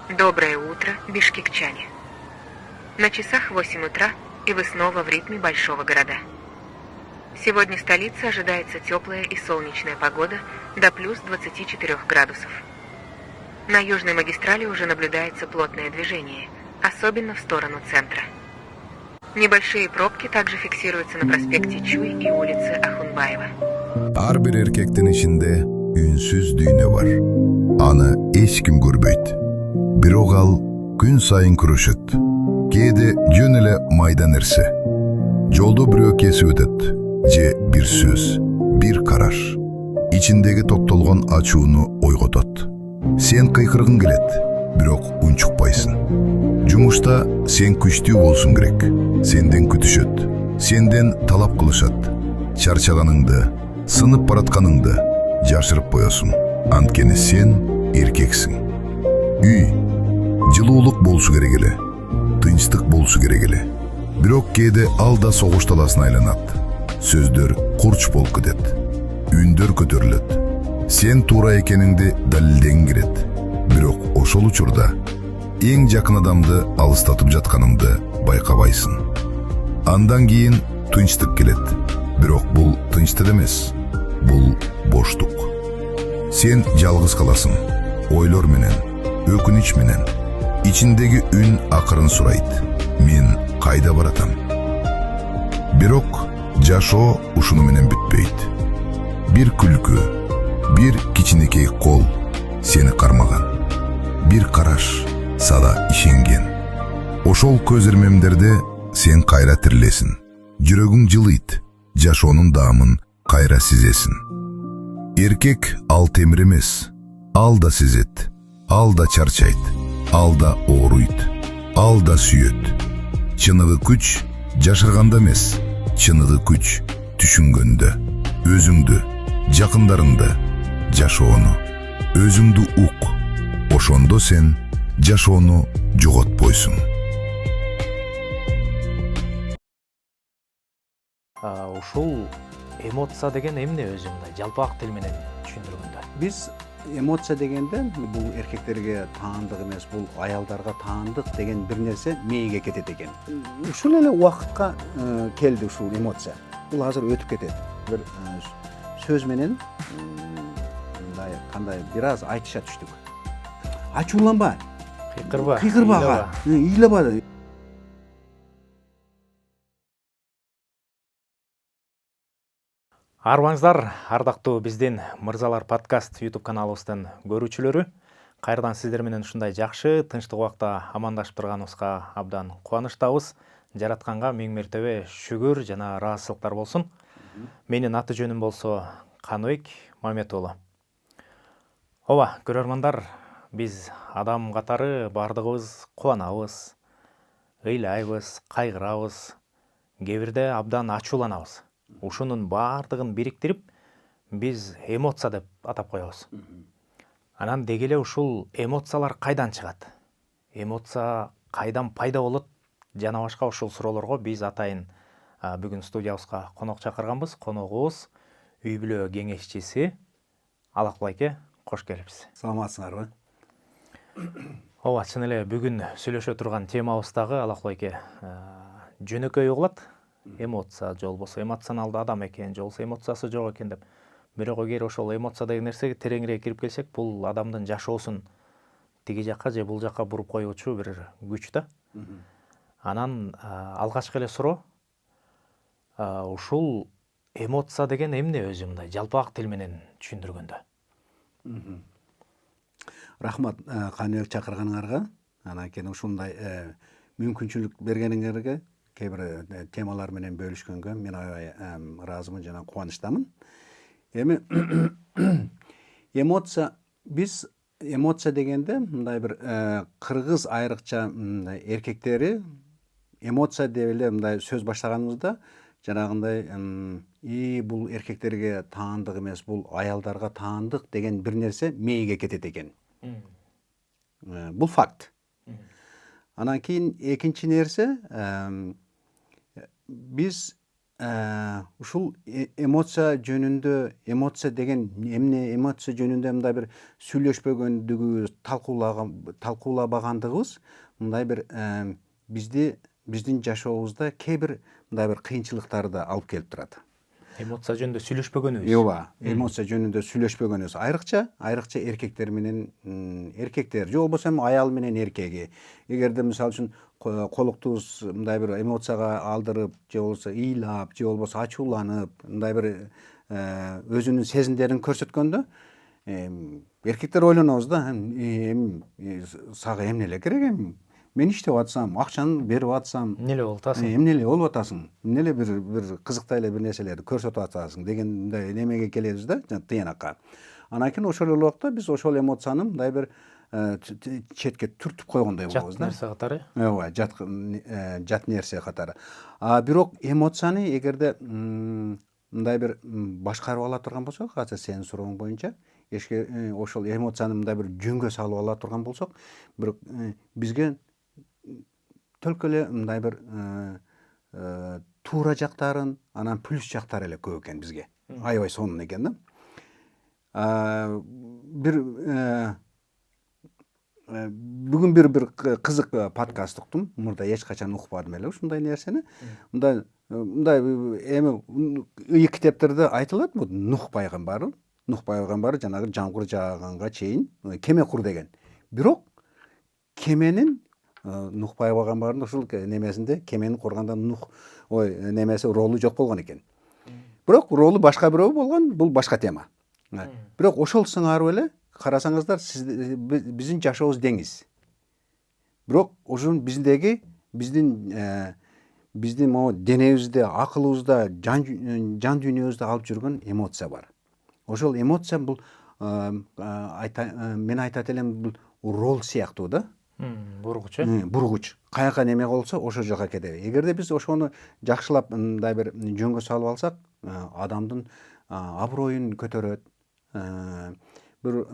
Доброе утро, бишкекчане. На часах 8 утра, и вы снова в ритме большого города. Сегодня в столице ожидается теплая и солнечная погода до плюс 24 градусов. На южной магистрали уже наблюдается плотное движение, особенно в сторону центра. Небольшие пробки также фиксируются на проспекте Чуй и улице Ахунбаева. Ар бир эркектин ичинде үнсүз дүйнө бар. Аны эч ким көрбөйт. Бирок ал күн сайын күрөшөт. Кээде жөн эле майда нерсе. Жолдо бирөө кесип өтөт. Же бир сөз, бир караш. Ичиндеги токтолгон ачууну ойготот. Сен кыйкыргың келет, бирок унчукпайсың. Жумушта сен күчтүү болсуң керек. Сенден күтүшөт. Сенден талап кылышат. Чарчаганыңды, сынып баратканыңды жашырып коесуң. Анткени сен эркексиң. Үй жылуулук болсу керек эле, тынчтык болсу керек эле. Бирок кээде ал да согуш таласына айланат. Сөздөр курч болуп кетет. Үндөр көтөрүлөт. Сен туура экениңди далилдегиң келет. Бирок ошол учурда эң жакын адамды алыстатып жатканыңды байкабайсың. Андан кийин тынчтык келет. Бирок бул тынчтык эмес. Бул боштук. Сен жалгыз каласың. Ойлор менен, өкүнүч менен. Ичиндеги үн акырын сурайт. Мен кайда баратам? Бирок жашоо ушуну менен бүтпөйт. Бир күлкү, бир кичинекей кол сени кармаган. Бир караш сада ишенген. Ошол көз ирмемдерде сен кайра тирилесиң. Жүрөгүң жылыйт. Жашоонун даамын кайра сезесиң. Эркек ал темир эмес. Ал да сезет. Ал да чарчайт. Ал да ооруйт. Ал да сүйөт. Чыныгы күч жашырганда эмес. Чыныгы күч түшүнгөндө. Өзүңдү, жакындарыңды, жашоону, өзүңдү ук. Ошондо сен жашоону жоготпойсуң. Ушул эмоция деген эмне өзү мындай жалпак тил менен түшүндүргөндө? Биз эмоция дегенде бул эркектерге таандык эмес, бул аялдарга таандык деген бир нерсе мээге кетет экен. Ушул эле убакытка келди ушул эмоция. Бул азыр өтүп кетет. Бир сөз менен мындай кандай бир аз айтыша түштүк. Ачууланба, кыйкырбага, ыйлаба. Арбаңыздар, ардактуу биздин Мырзалар подкаст YouTube каналыбыздын көрүүчүлөрү. Кайрадан сиздер менен ушундай жакшы, тынчтык убакта амандашып турганыбызга абдан кубанычтабыз. Жаратканга миң мертебе шүгүр жана ыраазычылыктар болсун. Менин аты жөнүм болсо Каныбек Маметуулу. Ооба, көрөрмандар, биз адам катары бардыгыбыз кубанабыз, ыйлайбыз, кайгырабыз, кээ бирде абдан ачууланабыз. Ушунун бардыгын бириктирип, биз эмоция деп атап коебуз. Анан деги эле ушул эмоциялар кайдан чыгат? Эмоция кайдан пайда болот? Жана башка ушул суроолорго биз атайын бүгүн студиябызга конок чакырганбыз. Коногубуз үй бүлө кеңешчиси Алакбул айке, кош келипсиз. Саламатсыңарбы? Ооба, чын эле бүгүн сүйлөшө турган темабыз дагы Алакбул айке жөнөкөй угулат. Эмоция же болбосо эмоционалдуу адам экен, же болбосо эмоциясы жок экен деп. Бирок эгер ошол эмоция деген нерсеге тереңирээк кирип келсек, бул адамдын жашоосун тиги жакка же бул жакка буруп коюучу бир күч да. Анан алгачкы эле суроо, ушул эмоция деген эмне өзү мындай жалпак тил менен түшүндүргөндө? Рахмат Каныбек чакырганыңарга. Анан кийин ушундай мүмкүнчүлүк бергениңерге, кээ бир темалар менен бөлүшкөнгө мен аябай ыраазымын жана кубанычтамын. Эми эмоция дегенде мындай бир кыргыз айрыкча эркектери эмоция деп эле мындай сөз баштаганыбызда жанагындай бул эркектерге таандык эмес, бул аялдарга таандык деген бир нерсе мээге кетет экен. Бул факт. Анан кийин экинчи нерсе, биз ушул эмоция жөнүндө, эмоция деген эмне, эмоция жөнүндө мындай бир сүйлөшпөгөндүгүбүз, талкуулабагандыгыбыз мындай бир биздин жашообузда кээ бир мындай бир кыйынчылыктарды алып келип турат. Эмоция жөнүндө сүйлөшпөгөнүбүз. Ооба, эмоция жөнүндө сүйлөшпөгөнүбүз. Айрыкча эркектер менен эркектер, же болбосо аял менен эркеги. Эгерде мисалы үчүн колуктубуз мындай бир эмоцияга алдырып, же болбосо ыйлап, же болбосо ачууланып, мындай бир өзүнүн сезимдерин көрсөткөндө, эркектер ойлонобуз да, сага эмне эле керек, мен иштеп атсам, акчаны берип атсам, Эмне эле болуп атасың? эмне эле болуп атасың, эмне эле бир кызыктай эле бир нерселерди көрсөтүп атасың деген мындай немеге келебиз да, тыянакка. Анан кийин ошол эле убакта биз ошол эмоцияны мындай бир четке түртүп койгондой болобуз да. Жат нерсе катары. Ооба, жат нерсе катары. Бирок эмоцияны эгерде мындай бир башкарып ала турган болсок, азыр сенин сурооң боюнча, ошол эмоцияны мындай бир жөнгө салып ала турган болсок, бирок бизге төлкө эле мындай бир туура жактарын, анан плюс жактары эле көп экен бизге. Аябай сонун экен да. Бүгүн бир кызык подкаст уктум. Мурда эч качан укпадым эле ушундай нерсени. Мындай эми ый китептерде айтылат, бул Нух пайгамбары жанагы жамгыр жааганга чейин кеме кур деген. Бирок кеменин Нух пайгамбардын ушул немесинде, кемени курганда немеси ролу жок болгон экен. Бирок ролу башка бирөө болгон, бул башка тема. Бирок ошол сыңарып эле карасаңыздар, биздин жашообуз деңиз. Бирок ошонун биздин могу денебизде, акылыбызда, жан дүйнөбүздө алып жүргөн эмоция бар. Ошол эмоция бул мен айтат элем, бул рол сыяктуу да. Бургуч. Бургуч. Каяка неме болсо ошол жака кетеби. Эгерде биз ошону жакшылап мындай бир жөнгө салып алсак, адамдын аброюн көтөрөт. Бир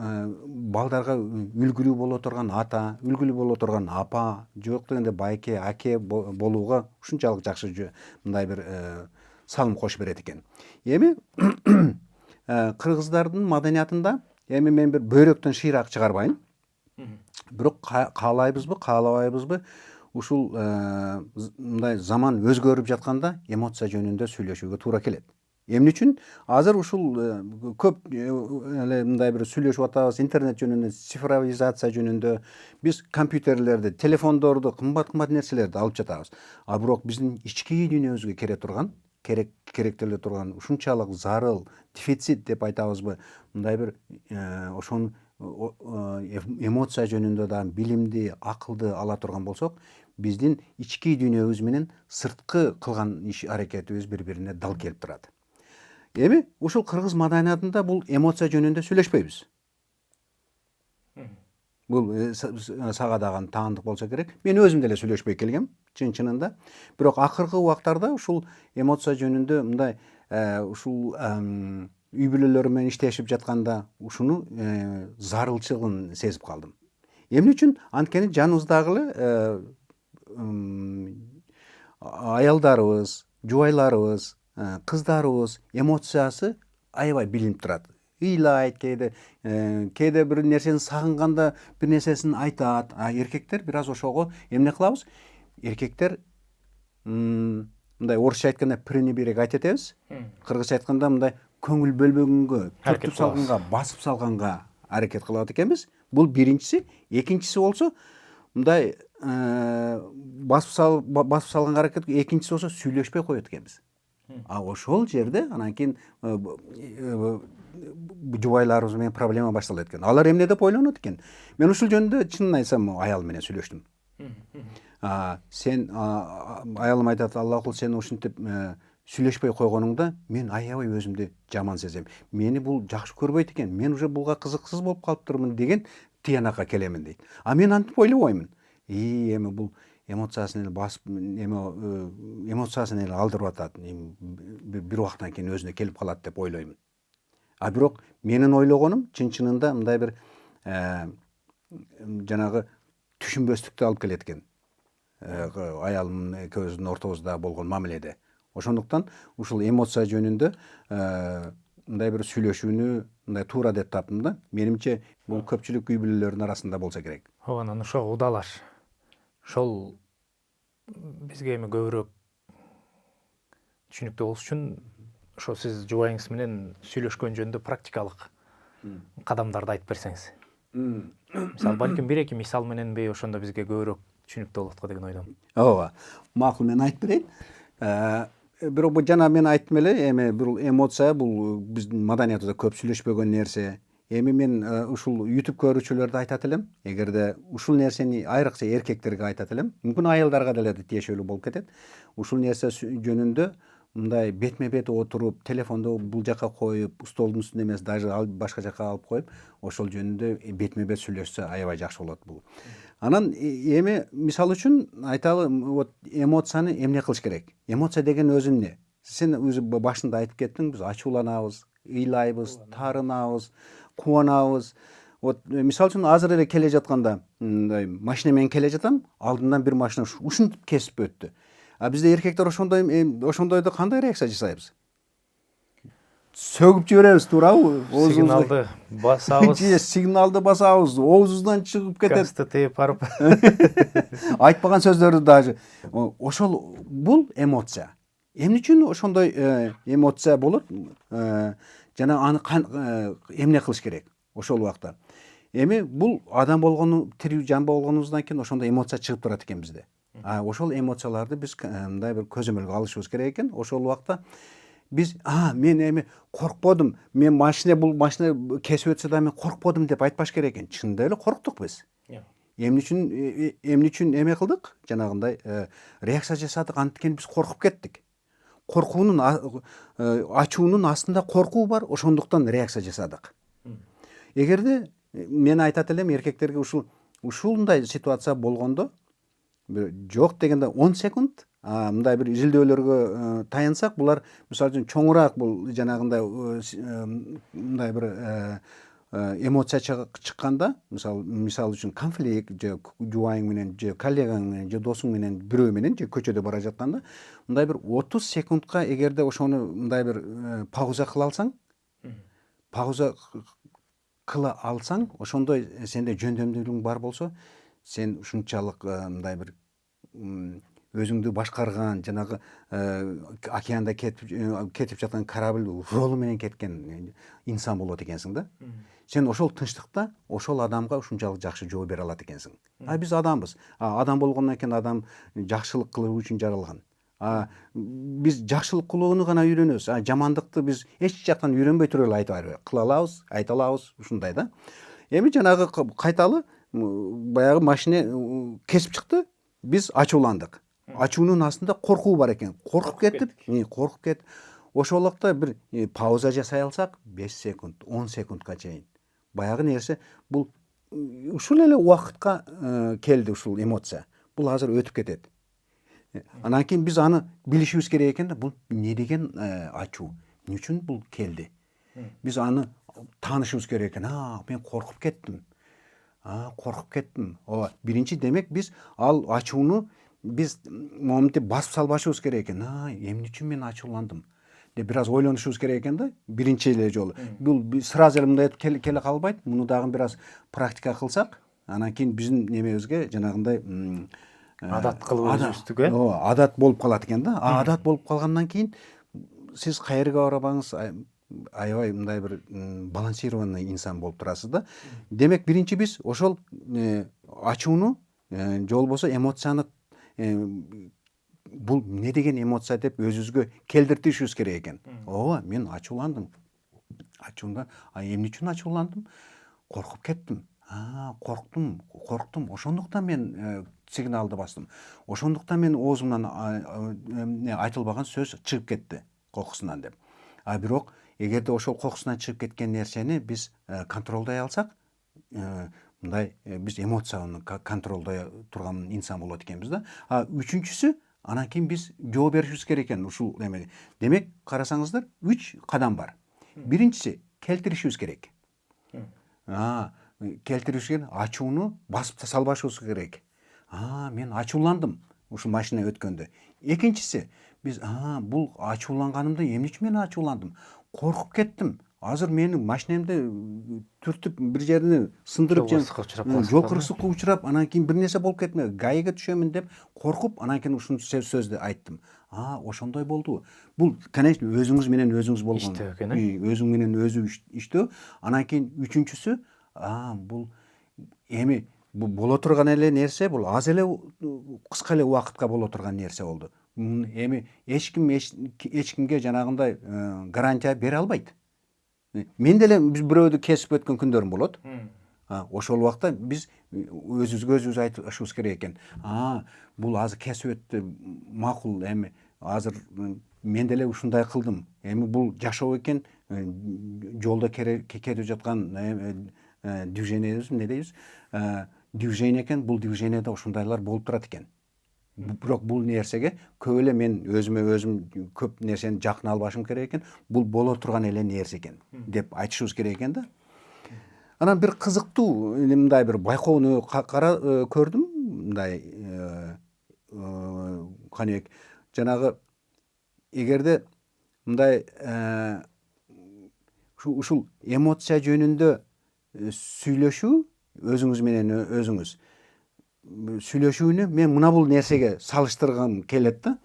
балдарга үлгүлүү боло турган ата, үлгүлүү боло турган апа, жок дегенде байке, аке болууга ушунчалык жакшы мындай бир салым кошуп берет экен. Эми кыргыздардын маданиятында, эми мен бир бөйрөктөн шыйраак чыгарбайм. Бирок каалайбызбы, каалабайбызбы, ушул мындай заман өзгөрүп жатканда эмоция жөнүндө сүйлөшүүгө туура келет. Эмне үчүн? Азыр ушул көп эле мындай бир сүйлөшүп атабыз, интернет жөнүндө, цифровизация жөнүндө, биз компьютерлерди, телефондорду, кымбат нерселерди алып жатабыз. Бирок биздин ички дүйнөбүзгө керектеле турган, ушунчалык зарыл, дефицит деп айтабызбы, мындай бир ошону эмоция жөнүндө да билимди, акылды ала турган болсок, биздин ички дүйнөбүз менен сырткы кылган иш аракетибиз бири-бирине дал келип турат. Эми ушул кыргыз маданиятында бул эмоция жөнүндө сүйлөшпөйбүз. Бул сага дагы таандык болсо керек. Мен өзүм деле сүйлөшпөй келгем, чын-чынында. Бирок акыркы убактарда ушул эмоция жөнүндө мындай ушул үй бүлөлөр менен иштешип жатканда ушуну зарылчылыгын сезип калдым. Эмне үчүн? Анткени жаныбыздагы аялдарыбыз, жубайларыбыз, кыздарыбыз эмоциясы аябай билинип турат. Ыйлайт кээде бир нерсени сагынганда бир нерсесин айтат. Эркектер бир аз ошого эмне кылабыз? Эркектер мындай орусча айтканда пренебрегать этебиз. Кыргызча айтканда мындай көңүл бөлбөгөнгө, түртүп салганга, басып салганга аракет кылат экенбиз. Бул биринчиси. Экинчиси болсо мындай басып салганга аракет, экинчиси болсо сүйлөшпөй коет экенбиз. Ошол жерде анан кийин жубайларыбыз менен проблема башталат экен. Алар эмне деп ойлонот экен? Мен ушул жөнүндө чынын айтсам аял менен сүйлөштүм. Сен аялым айтат, Аллахул сен ушинтип сүйлөшпөй койгонуңда мен аябай өзүмдү жаман сезем. Мени бул жакшы көрбөйт экен. Мен уже буга кызыксыз болуп калыптырмын деген тыянакка келемин дейт. Мен антип ойлобоймун. Эми бул эмоциясын эле басып, эмоциясын эле алдырып атат. Бир убактан кийин өзүнө келип калат деп ойлоймун. Бирок менин ойлогонум чын-чынында мындай бир жанагы түшүнбөстүктү алып келет экен. Аялым экөөбүздүн ортобузда болгон мамиледе. Ошондуктан ушул эмоция жөнүндө мындай бир сүйлөшүүнү мындай туура деп таптым да. Менимче бул көпчүлүк үй бүлөлөрүнүн арасында болсо керек. Анан ошого удалаш. Ошол бизге эми көбүрөөк түшүнүктүү болуш үчүн ошо сиз жубайыңыз менен сүйлөшкөн жөнүндө практикалык кадамдарды айтып берсеңиз. Мисалы, балким бир-эки мисал мененби ошондо бизге көбүрөөк түшүнүктүү болот го деген ойдомун. Ооба. Макул, мен айтып берейин. Бирок бул жана мен айттым эле, эми бул эмоция бул биздин маданиятыбызда көп сүйлөшпөгөн нерсе. Эми мен ушул YouTube көрүүчүлөрдү айтат элем. Эгерде ушул нерсени айрыкча эркектерге айтат элем, мүмкүн аялдарга деле тиешелүү болуп кетет. Ушул нерсе жөнүндө мындай бетме бет отуруп, телефонду бул жака коюп, столдун үстүнө эмес, даже башка жака алып коюп, ошол жөнүндө бетме бет сүйлөшсө аябай жакшы болот бул. Анан эми мисал үчүн айталы, вот эмоцияны эмне кылыш керек? Эмоция деген өзү эмне? Сен өзү башында айтып кеттиң, биз ачууланабыз, ыйлайбыз, таарынабыз, кубанабыз. Вот мисал үчүн азыр эле келе жатканда, мындай машина менен келе жатам, алдымдан бир машина ушинтип кесип өттү. А бизде эркектер ошондойдо кандай реакция жасайбыз? Сөгүп жиберебиз, туурабы? Сигналды басабыз. Сигналды басабыз, оозубуздан чыгып кетет. Газды тээп барып. Айтпаган сөздөрдү даже. Ошол бул эмоция. Эмне үчүн ошондой эмоция болот? Жана аны эмне кылыш керек ошол убакта? Эми бул адам болгону, тирүү жан болгонубуздан кийин ошондой эмоция чыгып турат экен бизде. Ошол эмоцияларды биз мындай бир көзөмөлгө алышыбыз керек экен. Ошол убакта биз мен эми коркподум, бул машина кесип өтсө да мен коркподум деп айтпаш керек экен. Чынында эле корктук биз. Эмне үчүн эме кылдык? Жанагындай реакция жасадык, анткени биз коркуп кеттик. Коркуунун ачуунун астында коркуу бар, ошондуктан реакция жасадык. Эгерде мен айтат элем эркектерге ушундай ситуация болгондо жок дегенде 10 секунд мындай бир изилдөөлөргө таянсак, булар мисалы үчүн чоңураак бул жанагындай мындай бир эмоция чыкканда, мисалы үчүн конфликт же жубайың менен же коллегаң менен же досуң менен бирөө менен же көчөдө бара жатканда, мындай бир 30 секундка эгерде ошону мындай бир пауза кыла алсаң, ошондой сенде жөндөмдүүлүгүң бар болсо, сен ушунчалык мындай бир өзүңдү башкарган, жанагы океанда кетип жаткан корабль ролу менен кеткен инсан болот экенсиң да. Сен ошол тынчтыкта ошол адамга ушунчалык жакшы жооп бере алат экенсиң. Биз адамбыз. Адам болгондон кийин адам жакшылык кылуу үчүн жаралган. Биз жакшылык кылууну гана үйрөнөбүз. Жамандыкты биз эч жактан үйрөнбөй туруп эле кыла алабыз, айта алабыз, ушундай да. Эми жанагы кайталы баягы машина кесип чыкты, биз ачууландык. Ачуунун астында коркуу бар экен. Коркуп кетип, ошол убакта бир пауза жасай алсак, 5 секунд, 10 секундка чейин. Баягы нерсе бул ушул эле убакытка келди ушул эмоция. Бул азыр өтүп кетет. Анан кийин биз аны билишибиз керек экен да, бул эмне деген ачуу, эмне үчүн бул келди? Биз аны таанышыбыз керек экен. Мен коркуп кеттим. Ооба, биринчи демек биз ал ачууну биз моментип басып салбашыбыз керек экен. Эмне үчүн мен ачууландым деп бир аз ойлонушубуз керек экен да, биринчи эле жолу. Бул сразу эле мындай келе калбайт. Муну дагы бир аз практика кылсак, анан кийин биздин немебизге жанагындай адат кылып өзүбүздүкө. Адат болуп калат экен да. Адат болуп калгандан кийин сиз каерге барабаңыз, аябай мындай бир балансированный инсан болуп турасыз да. Демек биринчи биз ошол ачууну же болбосо эмоцияны бул эмне деген эмоция деп өзүбүзгө келтиришибиз керек экен. Ооба, мен ачууландым. Эмне үчүн ачууландым? Коркуп кеттим. Корктум. Ошондуктан мен сигналды бастым. Ошондуктан мен оозумдан айтылбаган сөз чыгып кетти кокусунан деп. Бирок эгерде ошол кокусунан чыгып кеткен нерсени биз контролдой алсак, мындай биз эмоцияны контролдой турган инсан болот экенбиз да. Үчүнчүсү, анан кийин биз жооп беришибиз керек экен ушул эмеге. Демек, карасаңыздар, 3 кадам бар. Биринчиси келтиришибиз керек. Ачууну басып салбашыбыз керек. Мен ачууландым ушул машина өткөндө. Экинчиси, Биз бул ачууланганымда эмне үчүн мен ачууландым? Коркуп кеттим. Азыр менин машинемди түртүп бир жерини сындырып Жол кырсыкка учурап каласың жол да. кырсыкка учурап, анан кийин бир нерсе болуп кетме, ГАИге түшөмүн деп коркуп, анан кийин ушул сөздү айттым. Ошондой болду. Бул, конечно, өзүңүз менен өзүңүз болгон. Иштөө экен, Өзүң менен өзү иштөө. Анан кийин үчүнчүсү, бул эми бул боло турган эле нерсе, бул аз эле кыска эле убакытка боло турган нерсе болду. Эми эч кимге жанагындай гарантия бере албайт. Мен деле бирөөдү кесип өткөн күндөрүм болот. Ошол убакта биз өзүбүзгө өзүбүз айтышыбыз керек экен. Бул азыр кесип өттү, макул, эми азыр мен деле ушундай кылдым. Эми бул жашоо экен, жолдо кетип жаткан движениебиз, эмне дейбиз? Движение экен, бул движениеде ушундайлар болуп турат экен. Бирок бул нерсеге көп эле мен өзүм көп нерсени жакын албашым керек экен. Бул боло турган эле нерсе экен деп айтышыбыз керек экен да. Анан бир кызыктуу мындай бир байкоону көрдүм. Мындай каныбек жанагы эгерде мындай ушул эмоция жөнүндө сүйлөшүү, өзүңүз менен өзүңүз сүйлөшүүнү мен мына бул нерсеге салыштыргым келет да.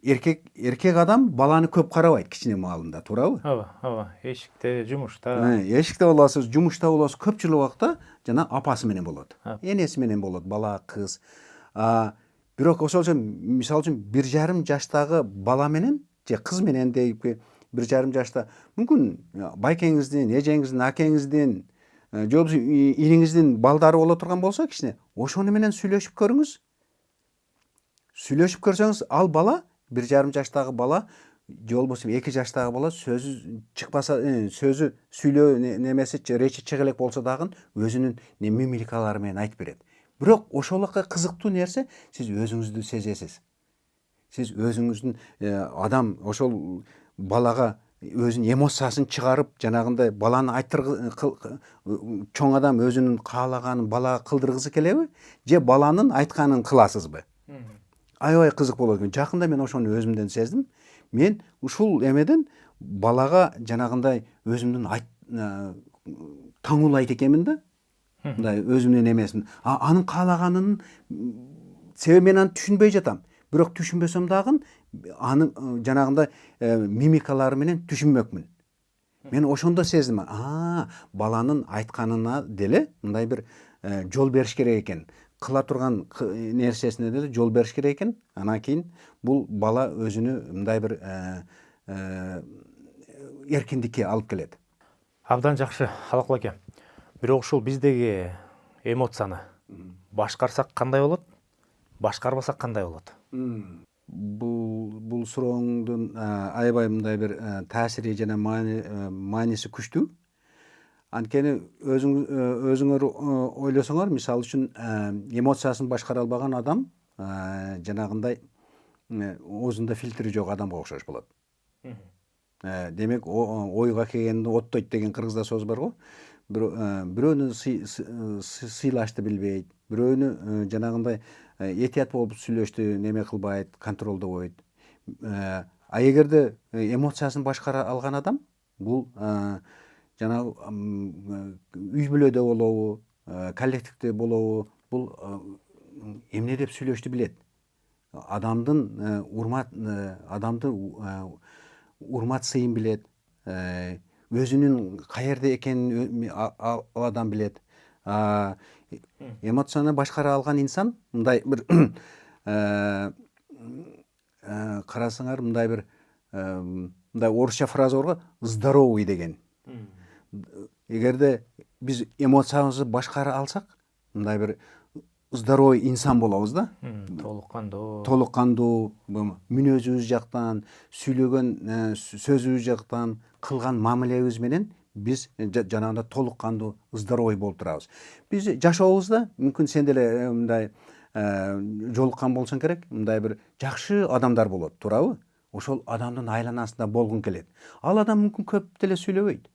Эркек адам баланы көп карабайт кичине маалында, туурабы? Ооба. Эшикте, жумушта. Эшикте болосуз, жумушта болосуз, көпчүлүк убакта жана апасы менен болот. Энеси менен болот, бала, кыз. Бирок ошолчо мисалы үчүн 1,5 жаштагы бала менен же кыз менен дейби, 1,5 жашта мүмкүн байкеңиздин, эжеңиздин, акеңиздин, же болбосо иниңиздин балдары боло турган болсо кичине, ошону менен сүйлөшүп көрүңүз. Сүйлөшүп көрсөңүз, ал бала 1,5 жаштагы бала же болбосо 2 жаштагы бала сөзү чыкпаса, сөзү сүйлөө немеси речи чыга элек болсо дагы өзүнүн мимикалары менен айтып берет. Бирок ошолука кызыктуу нерсе, сиз өзүңүздү сезесиз. Сиз өзүңүздүн адам ошол балага өзүнүн эмоциясын чыгарып, жанагындай баланы чоң адам өзүнүн каалаганын балага кылдыргысы келеби, же баланын айтканын кыласызбы? Аябай кызык болот экен. Жакында мен ошону өзүмдөн сездим. Мен ушул эмеден балага жанагындай өзүмдүн таңуулайт экенмин да. Мындай өзүмдүн эмесин. Анын каалаганын себеби мен аны түшүнбөй жатам. Бирок түшүнбөсөм дагы анын жанагындай мимикалары менен түшүнмөкмүн. Мен ошондо сездим. Баланын айтканына деле мындай бир жол бериш керек экен. Кыла турган нерсесине деле жол бериш керек экен. Анан кийин бул бала өзүнү мындай бир эркиндикке алып келет. Абдан жакшы, Алакул аке. Бирок ушул биздеги эмоцияны башкарсак кандай болот? Башкарбасак кандай болот? Бул сурооңдун аябай мындай бир таасири жана мааниси күчтүү. Анткени өзүңөр ойлосоңор, мисалы үчүн эмоциясын башкара албаган адам жанагындай оозунда фильтри жок адамга окшош болот. Демек, ойго келгенди оттойт деген кыргызда сөз бар го. Бирөөнү сыйлашты билбейт, бирөөнү жанагындай этият болуп сүйлөштү неме кылбайт, контролдобойт. Эгерде эмоциясын башкара алган адам, бул жанагы үй бүлөдө болобу, коллективде болобу, бул эмне деп сүйлөштү билет. Адамдын урмат сыйын билет. Өзүнүн каерде экенин ал адам билет. Эмоцияны башкара алган инсан мындай бир карасаңар, мындай бир мындай орусча фраза бар го, здоровый деген. Эгерде биз эмоциябызды башкара алсак, мындай бир здоровый инсан болобуз да. Толук кандуу, мүнөзүбүз жактан, сүйлөгөн сөзүбүз жактан, кылган мамилебиз менен биз жанагындай толук кандуу, здоровый болуп турабыз. Биз жашообузда мүмкүн сен деле мындай жолуккан болсоң керек, мындай бир жакшы адамдар болот, туурабы? Ошол адамдын айланасында болгуң келет. Ал адам мүмкүн көп деле сүйлөбөйт.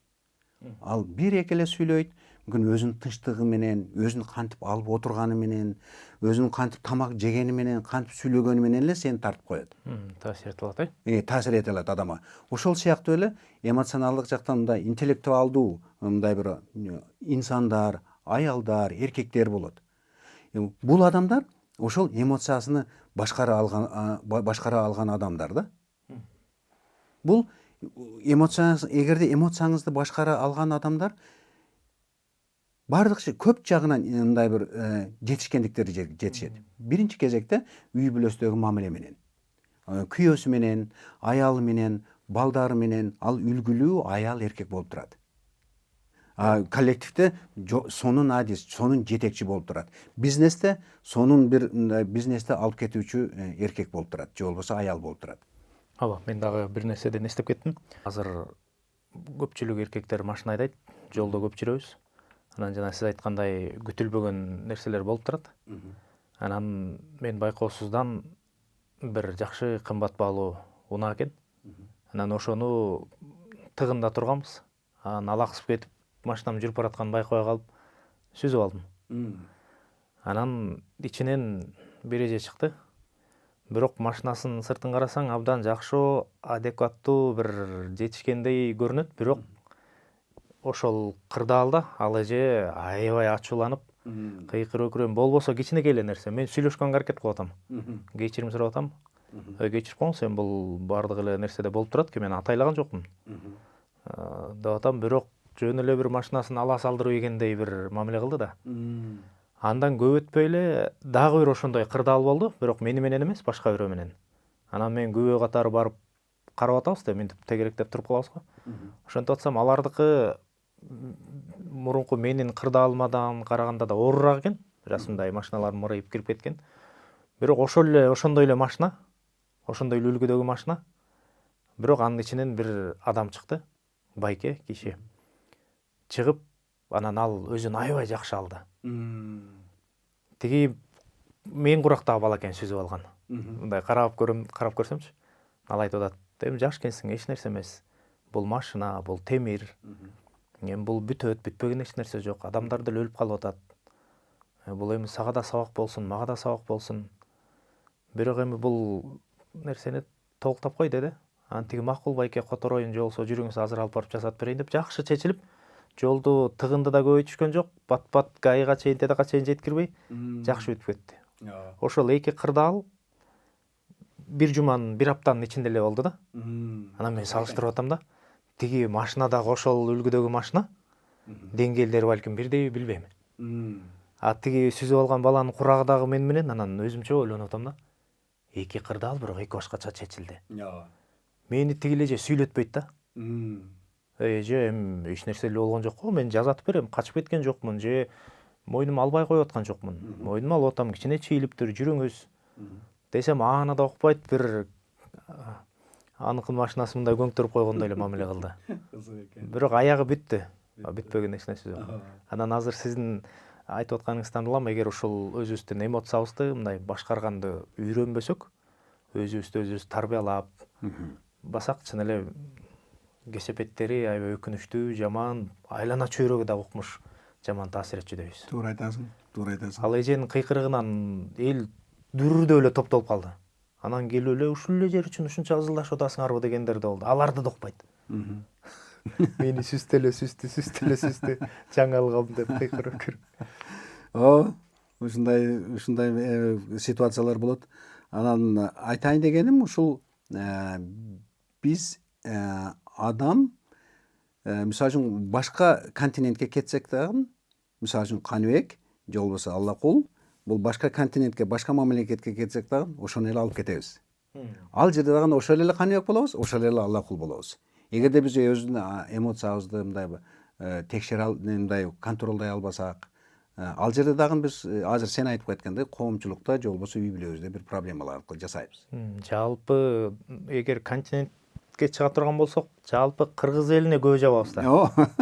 Ал 1-2 эле сүйлөйт. мүмкүн өзүнүн тынчтыгы менен, өзүн кантип алып отурганы менен, өзүнүн кантип тамак жегени менен, кантип сүйлөгөнү менен эле сени тартып коет. Таасир ете алат, Таасир ете алат адамга. Ошол сыяктуу эле эмоционалдык жактан мындай интеллектуалдуу мындай бир инсандар, аялдар, эркектер болот. Бул адамдар ошол эмоциясыны башкара алган адамдар да. Бул эгерде эмоцияңызды башкара алган адамдар бардык көп жагынан мындай бир жетишкендиктерге жетишет. Биринчи кезекте үй бүлөсүдөгү мамиле менен, күйөөсү менен, аялы менен, балдары менен ал үлгүлүү аял эркек болуп турат. Коллективде сонун адис, сонун жетекчи болуп турат. Бизнесте сонун бир бизнести алып кетүүчү эркек болуп турат, же болбосо аял болуп турат. Ооба, мен дагы бир нерседен эстеп кеттим. Азыр көпчүлүк эркектер машина айдайт, жолдо көп жүрөбүз. Анан жана сиз айткандай күтүлбөгөн нерселер болуп турат. Анан мен байкоосуздан бир жакшы кымбат баалуу унаа экен. Анан ошону тыгында турганбыз. Анан алаксып кетип, машинам жүрүп баратканын байкабай калып, сүзүп алдым. Анан ичинен бир эже чыкты. Бирок машинасын сыртын карасаң абдан жакшы, адекваттуу, бир жетишкендей көрүнөт. Бирок ошол кырдаалда ал эже аябай ачууланып, кыйкыр өкүрөм болбосо кичинекей эле нерсе. Мен сүйлөшкөнгө аракет кылып атам. Кечирим сурап атам. Кечирип коюң, сен бул баардык эле нерседе болуп турат экен, мен атайлаган жокмун. Деп атам, бирок жөн эле бир машинасын ала салдырып ийгендей бир мамиле кылды да. Андан көп өтпөй эле дагы бир ошондой кырдаал болду, бирок мени менен эмес, башка бирөө менен. Анан мен күбө катары барып карап атабыз да, мынтип тегеректеп туруп калабыз го. Ошентип атсам, алардыкы мурунку менин кырдаалымадан караганда да оорураак экен. Расымдай машиналар мырыйып кирип кеткен. Бирок ошондой эле машина, ошондой үлгүдөгү машина. Бирок анын ичинен бир адам чыкты, байке киши. Чыгып, анан ал өзүн аябай жакшы алды. Тиги мен курактагы балакен сүзүп алган. Мындай карап көрсөмчү. Ал айтып атат, эми жаш экенсиң, эч нерсе эмес. Бул машина, бул темир. Эми бул бүтөт, бүтпөгөн эч нерсе жок. Адамдар деле өлүп калып атат. Бул эми сага да сабак болсун, мага да сабак болсун. Бирок эми бул нерсени толуктап кой деди. Анан тиги макул байке котороюн, же болбосо жүрүңүз азыр алып барып жасатып берейин деп жакшы чечилип, жолду тыгынды да көбөйтүшкөн жок, бат гайга чейин, тедага чейин жеткирбей, жакшы бүтүп кетти. Ошол эки кырдаал бир жуманын, бир аптанын ичинде эле болду да. Анан мен салыштырып атам да, тиги машинадагы ошол үлгүдөгү машина деңгээлдери балким бирдейби билбейм. Тиги сүзүп алган баланын курагыдагы мен менен анан өзүмчө ойлонуп атам да. Эки кырдаал бирок эки башкача чечилди. Мени тиги эле же сүйлөтпөйт да. Эже, эми эч нерсе эле болгон жок го, мен жазатып берем, качып кеткен жокмун, же мойнума албай коюп аткан жокмун. Мойнума алып атам, кичине чийилиптир, жүрүңүз десем, аны да укпайт, бир аныкын машинасы мындай көңтөрүп койгондой эле мамиле кылды. Бирок аягы бүттү. Бүтпөгөн эч нерсе жок. Анан азыр сиздин айтып атканыңыздан улам, эгер ушул өзүбүздүн эмоциябызды мындай башкарганды үйрөнбөсөк, өзүбүз тарбиялап басак, чын эле кесепеттери аябай өкүнүчтүү, жаман, айлана чөйрөгү да укмуш жаман таасир этчүдөйбүз. Туура айтасың. Ал эженин кыйкырыгынан эл дүрүрдөп эле топтолуп калды. Анан келип эле ушул эле жер үчүн ушунча ызылдашып атасыңарбы дегендер да болду. Аларды да укпайт. Мени сүстү, жаңылып калдым деп кыйкырып көрүп. Ушундай ситуациялар болот. Анан айтайын дегеним ушул биз адам мисалы үчүн башка континентке кетсек дагы, мисалы үчүн Каныбек же болбосо Аллакул, бул башка континентке, башка мамлекетке кетсек дагы ошону эле алып кетебиз. Ал жерде дагы ошол эле Каныбек болобуз, ошол эле Аллакул болобуз. Эгерде биз өзүбүздүн эмоциябызды мындай текшере, мындай контролдой албасак, ал жерде дагы биз азыр сен айтып кеткендей коомчулукта же болбосо үй бүлөбүздө бир проблемалар жасайбыз. Жалпы эгер континентке чыга турган болсок, жалпы кыргыз элине көбө жабабыз да.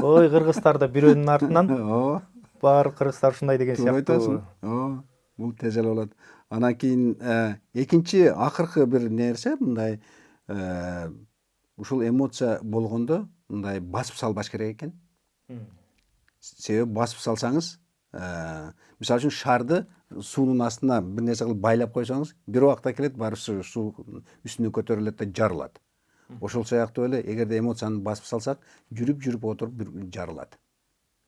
Ой, кыргыздар да бирөөнүн артынан. Баары кыргыздар ушундай деген сыяктуу. Бул тез эле болот. Анан кийин экинчи акыркы бир нерсе мындай ушул эмоция болгондо мындай басып салбаш керек экен. себеби басып салсаңыз, мисалы үчүн шарды суунун астына бир нерсе кылып байлап койсоңуз, бир убакта келет барып суу үстүнө көтөрүлөт да жарылат. Ошол сыяктуу эле эгерде эмоцияны басып салсак, жүрүп отуруп жарылат.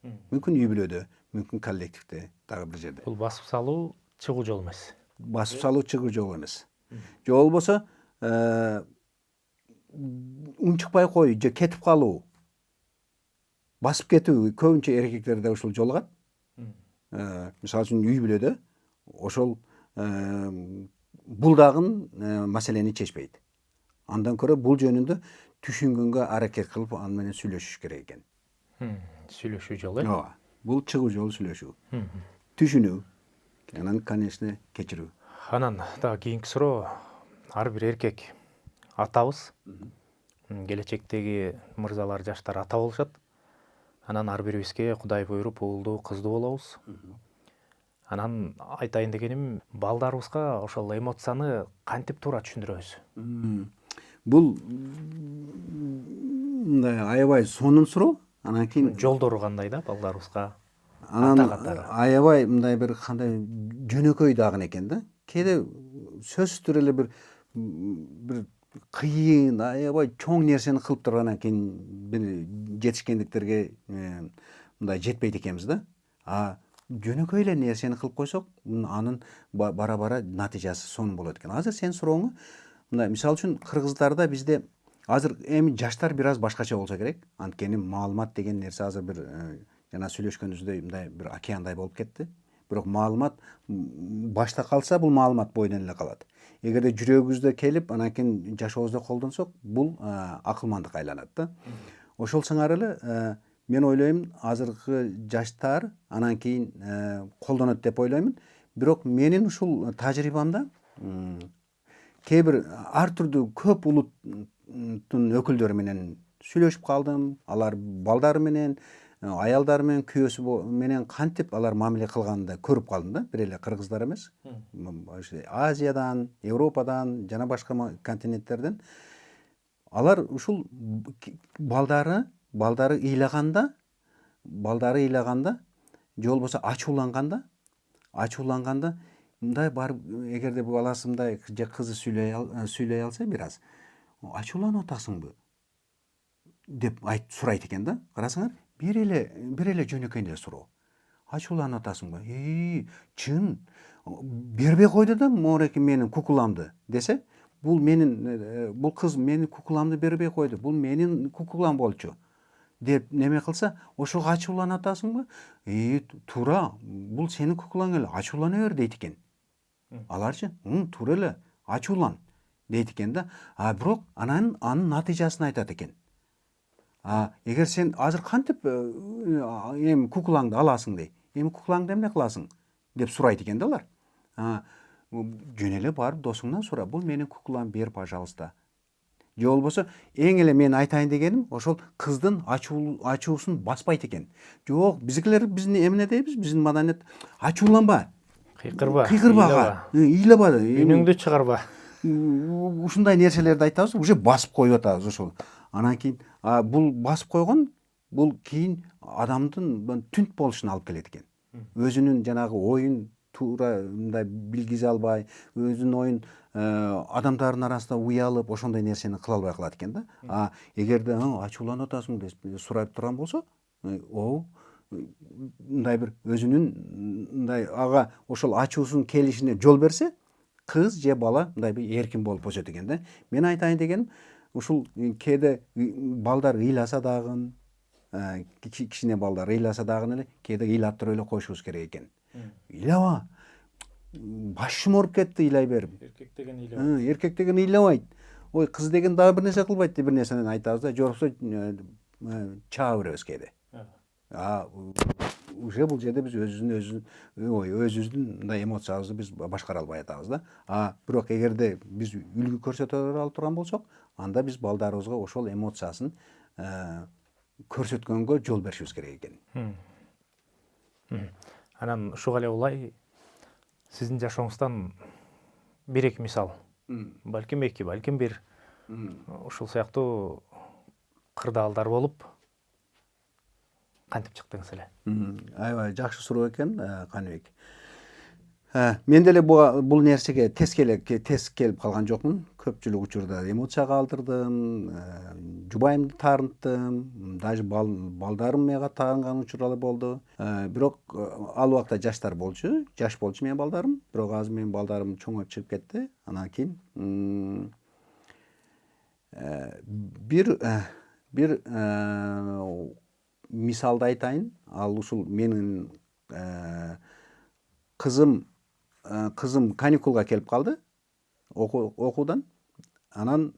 Мүмкүн үй бүлөдө, мүмкүн коллективде, дагы бир жерде. Бул басып салуу чыгуу жол эмес. Басып салуу чыгуу жол эмес. Же болбосо унчукпай коюу же кетип калуу. Басып кетүү көбүнчө эркектерде ушул жолугат. Мисалы үчүн үй бүлөдө ошол бул дагы маселени чечпейт. Андан көрө бул жөнүндө түшүнгөнгө аракет кылып аны менен сүйлөшүш керек экен. Сүйлөшүү жолу. Ооба. Бул чыгуу жолу сүйлөшүү. Түшүнүү. Анан, конечно, кечирүү. Анан дагы кийинки суроо, ар бир эркек атабыз. Келечектеги мырзалар, жаштар ата болушат. Анан ар бирибизге Кудай буйруп уулду, кыздуу болобуз. Анан айтайын дегеним, балдарыбызга ошол эмоцияны кантип туура түшүндүрөбүз? Бул мындай аябай сонун суроо. Анан кийин Жолдору кандай да балдарыбызга? анан аябай мындай бир кандай жөнөкөй дагы экен да. Кээде сөзсүз түрү эле бир кыйын, аябай чоң нерсени кылып тургандан кийин бир жетишкендиктерге мындай жетпейт экенбиз да. Жөнөкөй эле нерсени кылып койсок, анын бара натыйжасы сонун болот экен. Азыр сен сурооңо мындай, мисалы үчүн кыргыздарда бизде азыр эми жаштар бир аз башкача болсо керек. Анткени маалымат деген нерсе азыр бир жана сүйлөшкөнүбүздөй мындай бир океандай болуп кетти. Бирок маалымат башта калса, бул маалымат бойдон эле калат. Эгерде жүрөгүбүздө келип, анан кийин жашообузда колдонсок, бул акылмандыкка айланат да. Ошол сыңары эле мен ойлойм, азыркы жаштар анан кийин колдонот деп ойлоймун. Бирок менин ушул тажрыйбамда кээ бир ар түрдүү көп улуттун өкүлдөрү менен сүйлөшүп калдым. Алар балдары менен, аялдары менен, күйөөсү менен кантип алар мамиле кылганын да көрүп калдым да. Бир эле кыргыздар эмес. Азиядан, Европадан жана башка континенттерден алар ушул балдары ыйлаганда, же болбосо ачууланганда мындай барып, эгерде бул баласы мындай же кызы сүйлөй алса бир аз, ачууланып атасыңбы деп сурайт экен да. Карасаңар, бир эле жөнөкөй эле суроо. Ачууланып атасыңбы? Чын. Бербей койду да мореки менин кукуламды десе, бул кыз менин кукуламды бербей койду. Бул менин кукулам болчу деп неме кылса, ошого ачууланып атасыңбы? Туура, бул сенин кукулаң эле, ачуулана бер дейт экен. Аларчы, туура эле, ачуулан дейт экен да. Бирок анын натыйжасын айтат экен. Эгер сен азыр кантип эми кукулаңды аласың дейт. Эми кукулаңды эмне кыласың деп сурайт экен да алар. Жөн эле барып досуңдан сура, бул менин кукулам, бер, пожалуйста. Же болбосо эң эле мен айтайын дегеним, ошол кыздын ачуусун баспайт экен. Жок, биздикилер эмне дейбиз? Биздин маданият ачууланба. Кыйкырба. Ыйлаба. Үнүңдү чыгарба. Ушундай нерселерди айтабыз, уже басып коюп атабыз ошол. Анан кийин бул басып койгон, бул кийин адамдын түнт болушуна алып келет экен. Өзүнүн жанагы оюн туура мындай билгизе албай, өзүнүн оюн адамдардын арасында уялып, ошондой нерсени кыла албай калат экен да. Эгерде ачууланып атасың деп сурап турган болсо, мындай бир өзүнүн мындай ага ошол ачуусунун келишине жол берсе, кыз же бала мындай бир эркин болуп өсөт экен да. Мен айтайын дегеним, ушул кээде балдар ыйласа дагы, кичине балдар ыйласа дагы эле, кээде ыйлаттырып эле коюшубуз керек экен. Ыйлаба. Башым ооруп кетти ыйлай берип. Эркек деген ыйлабайт. Ой, кыз деген дагы бир нерсе кылбайт деп бир нерсени айтабыз да, же болбосо чаага беребиз кээде. Уже бул жерде биз өзүбүздүн мындай эмоциябызды биз башкара албай атабыз да. Бирок эгерде биз үлгү көрсөтө алып турган болсок, анда биз балдарыбызга ошол эмоциясын көрсөткөнгө жол беришибиз керек экен. Анан ушуга эле улай сиздин жашооңуздан бир-эки мисал, балким 2, балким 1 ушул сыяктуу кырдаалдар болуп, кантип чыктыңыз эле? Аябай жакшы суроо экен, Каныбек. Мен деле бул нерсеге тез келип калган жокмун. Көпчүлүк учурда эмоция калтырдым, жубайымды таарынттым, даже балдарым мага таарынган учурлар болду. Бирок ал убакта жаш болчу менин балдарым. Бирок азыр менин балдарым чоңоюп чыгып кетти. Анан кийин бир мисалды айтайын. Ал ушул менин кызым каникулга келип калды окуудан. Анан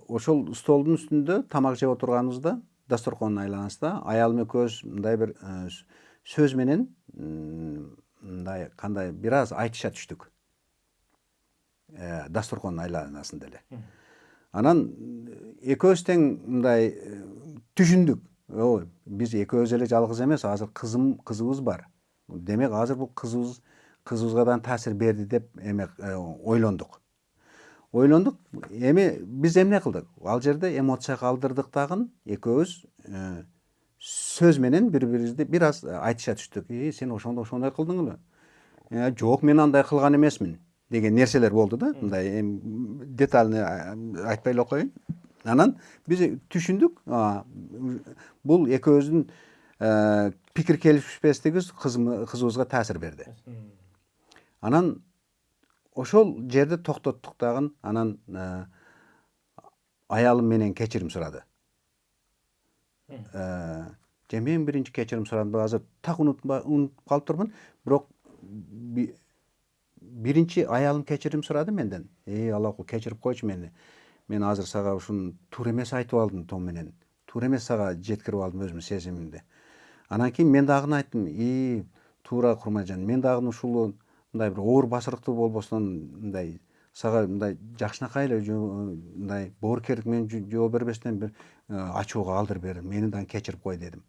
ошол столдун үстүндө тамак жеп отурганыбызда, дасторкондун айланасында аялым экөөбүз мындай бир сөз менен мындай кандай бир аз айтыша түштүк. Дасторкондун айланасында эле. Анан экөөбүз тең мындай түшүндүк. Ой, биз экөөбүз эле жалгыз эмес, азыр кызыбыз бар. Демек азыр бул кызыбызга да таасир берди деп ойлондук. Эми биз эмне кылдык? Ал жерде эмоция калтырдык дагы, экөөбүз сөз менен бири-бирибизди бир аз айтыша түштүк. Сен ошондой кылдың эле? Жок, мен андай кылган эмесмин деген нерселер болду да. Мындай детальный айтпай эле коеюн. Анан биз түшүндүк, бул экөөбүздүн пикир келишпестигибиз кызыбызга таасир берди. Анан ошол жерде токтоттук дагы. Анан аялым менен кечирим сурады. Мен биринчи кечирим сурадым, азыр так унутуп калыптырмын. Бирок биринчи аялым кечирим сурады менден. Аллаху кечирип койчу мени. Мен азыр сага ушуну туура эмес айтып алдым, том менен. Туура эмес сага жеткирип алдым өзүмдүн сезимимди. Анан кийин мен дагы айттым, туура Курманжан, мен дагы ушул мындай бир оор басырыктуу болбостон мындай сага мындай жакшынакай эле мындай боорукерлик менен жооп бербестен бир ачууга алдыр бер, мени дагы кечирип кой дедим.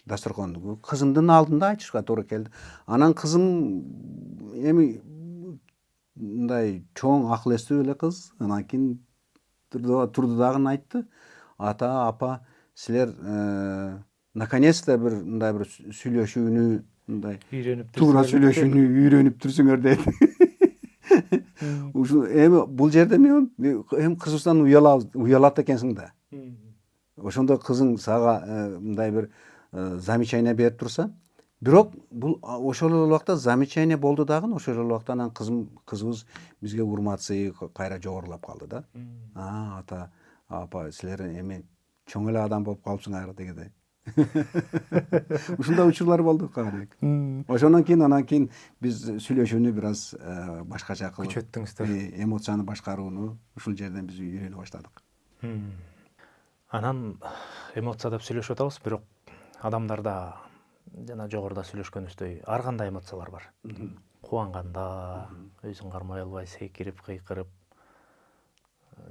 Дасторконду кызымдын алдында айтышка туура келди. Анан кызым эми мындай чоң акыл эстүү эле кыз. Анан кийин турду дагы айтты. Ата, апа, силер наконец-то бир мындай бир сүйлөшүүнү мындай туура сүйлөшүүнү үйрөнүп турсуңар деди. Ушул эми бул жерде мен эми кызыбыздан уялат экенсиң да. Ошондо кызың сага мындай бир замечание берип турса, бирок бул ошол эле убакта замечание болду дагы, ошол эле убакта анан кызыбыз бизге урматсы кайра жогорулап калды да. Ата, апа, силер эми чоң эле адам болуп калыпсыңар дегендей. Ушундай учурлар болду Каныбек. Ошондон кийин биз сүйлөшүүнү бир аз башкача кылып күчөттүңүздөр. Эмоцияны башкарууну ушул жерден биз үйрөнө баштадык. Анан эмоция деп сүйлөшүп атабыз, бирок адамдарда жана жогоруда сүйлөшкөнүбүздөй ар кандай эмоциялар бар. Кубанганда, өзүн кармай албай сейкирип, кыйкырып,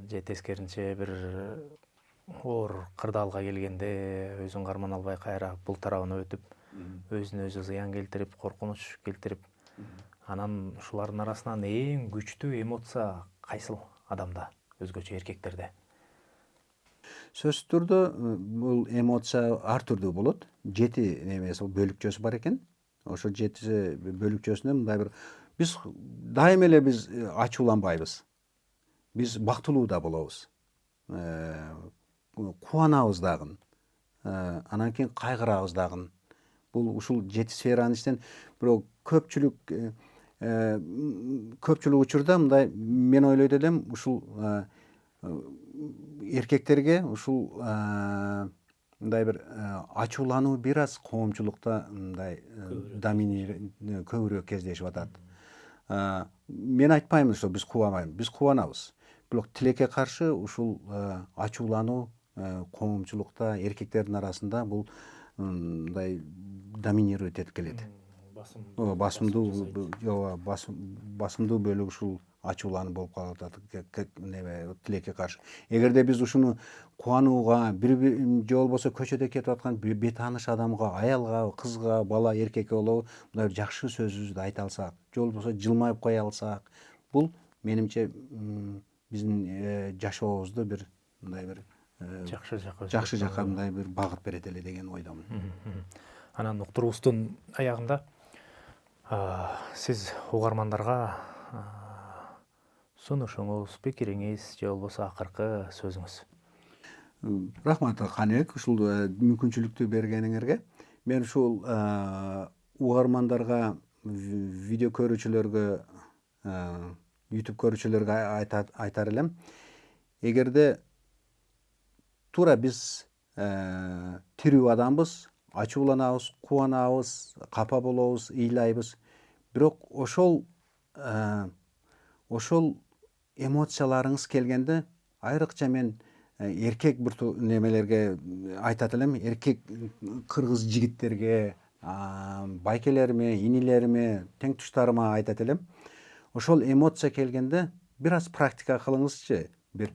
же тескерисинче бир оор кырдаалга келгенде өзүн карман албай кайра бул тарабына өтүп, өзүнө өзү зыян келтирип, коркунуч келтирип. Анан ушулардын арасынан эң күчтүү эмоция кайсыл адамда, өзгөчө эркектерде? Сөзсүз түрдө бул эмоция ар түрдүү болот. 7 немеси бөлүкчөсү бар экен. Ошо 7 бөлүкчөсүнө мындай бир биз дайыма эле биз ачууланбайбыз. Биз бактылуу да болобуз. Кубанабыз дагы. Анан кийин кайгырабыз дагы. Бул ушул 7 сферанын ичинен бирок көпчүлүк учурда мындай мен ойлойт элем, ушул эркектерге ушул мындай бир ачуулануу бир аз коомчулукта мындай көбүрөөк кездешип атат. Мен айтпайм ошо биз кубанбайбыз, биз кубанабыз. Бирок тилекке каршы ушул ачуулануу коомчулукта эркектердин арасында бул мындай доминировать этип келет. Басымдуу бөлүгү ушул ачуулануу болуп калып атат тилекке каршы. Эгерде биз ушуну кубанууга, же болбосо көчөдө кетип аткан бейтааныш адамга, аялга, кызга, бала, эркекке болобу мындай жакшы сөзүбүздү айта алсак, же болбосо жылмайып кое алсак, бул менимче биздин жашообузду бир мындай бир жакшы жакка мындай бир багыт берет эле деген ойдомун. Анан уктуруубуздун аягында сиз угармандарга сунушуңуз, пикириңиз же болбосо акыркы сөзүңүз. Рахмат Каныбек, ушул мүмкүнчүлүктү бергениңерге. Мен ушул угармандарга, видео көрүүчүлөргө, YouTube көрүүчүлөргө айтар элем. Эгерде туура биз тирүү адамбыз, ачууланабыз, кубанабыз, капа болобуз, ыйлайбыз. Бирок ошол эмоцияларыңыз келгенде, айрыкча мен эркек бир немелерге айтат элем, эркек кыргыз жигиттерге, байкелериме, инилериме, тең туштарыма айтат элем. Ошол эмоция келгенде бир аз практика кылыңызчы. Бир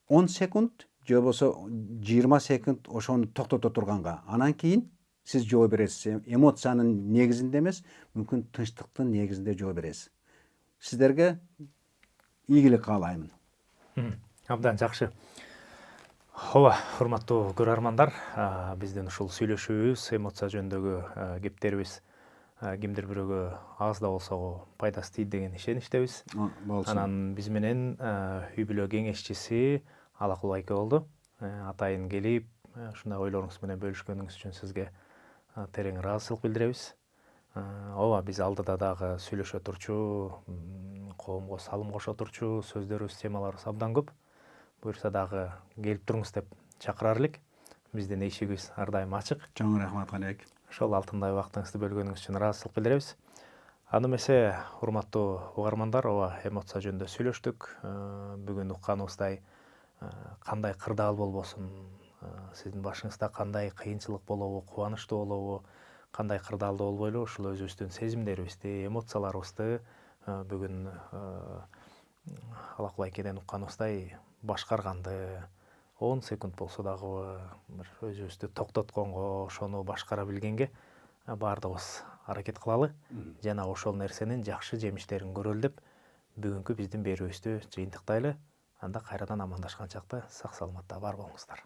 10 секунд же болбосо 20 секунд ошону токтото турганга. Анан кийин сиз жооп бересиз. Эмоциянын негизинде эмес, мүмкүн тынчтыктын негизинде жооп бересиз. Сиздерге ийгилик каалаймын. Абдан жакшы. Ооба, урматтуу көрөрмандар, биздин ушул сүйлөшүүбүз, эмоция жөнүндөгү кептерибиз кимдир бирөөгө аз да болсо пайдасы тийди деген ишеничтебиз. Анан биз менен үй бүлө кеңешчиси Алакул айке болду. Атайын келип, ушундай ойлоруңуз менен бөлүшкөнүңүз үчүн сизге терең ыраазычылык билдиребиз. Ооба, биз алдыда дагы сүйлөшө турчу, коомго салым кошо турчу сөздөрүбүз, темаларыбыз абдан көп. Буюрса дагы келип туруңуз деп чакырар элек. Биздин эшигибиз ар дайым ачык. Чоң рахмат Каныбек. Ошол алтындай убактыңызды бөлгөнүңүз үчүн ыраазычылык билдиребиз. Аны эмесе, урматтуу угармандар, ооба, эмоция жөнүндө сүйлөштүк. Бүгүн укканыбыздай, кандай кырдаал болбосун, сиздин башыңызда кандай кыйынчылык болобу, кубанычтуу болобу, кандай кырдаалда болбойлу, ушул өзүбүздүн сезимдерибизди, эмоцияларыбызды бүгүн Алакул айкеден укканыбыздай башкарганды, 10 секунд болсо дагы бир өзүбүздү токтотконго, ошону башкара билгенге баардыгыбыз аракет кылалы жана ошол нерсенин жакшы жемиштерин көрөлү деп бүгүнкү биздин берүүбүздү жыйынтыктайлы. Анда кайрадан амандашкан чакта сак саламатта бар болуңуздар.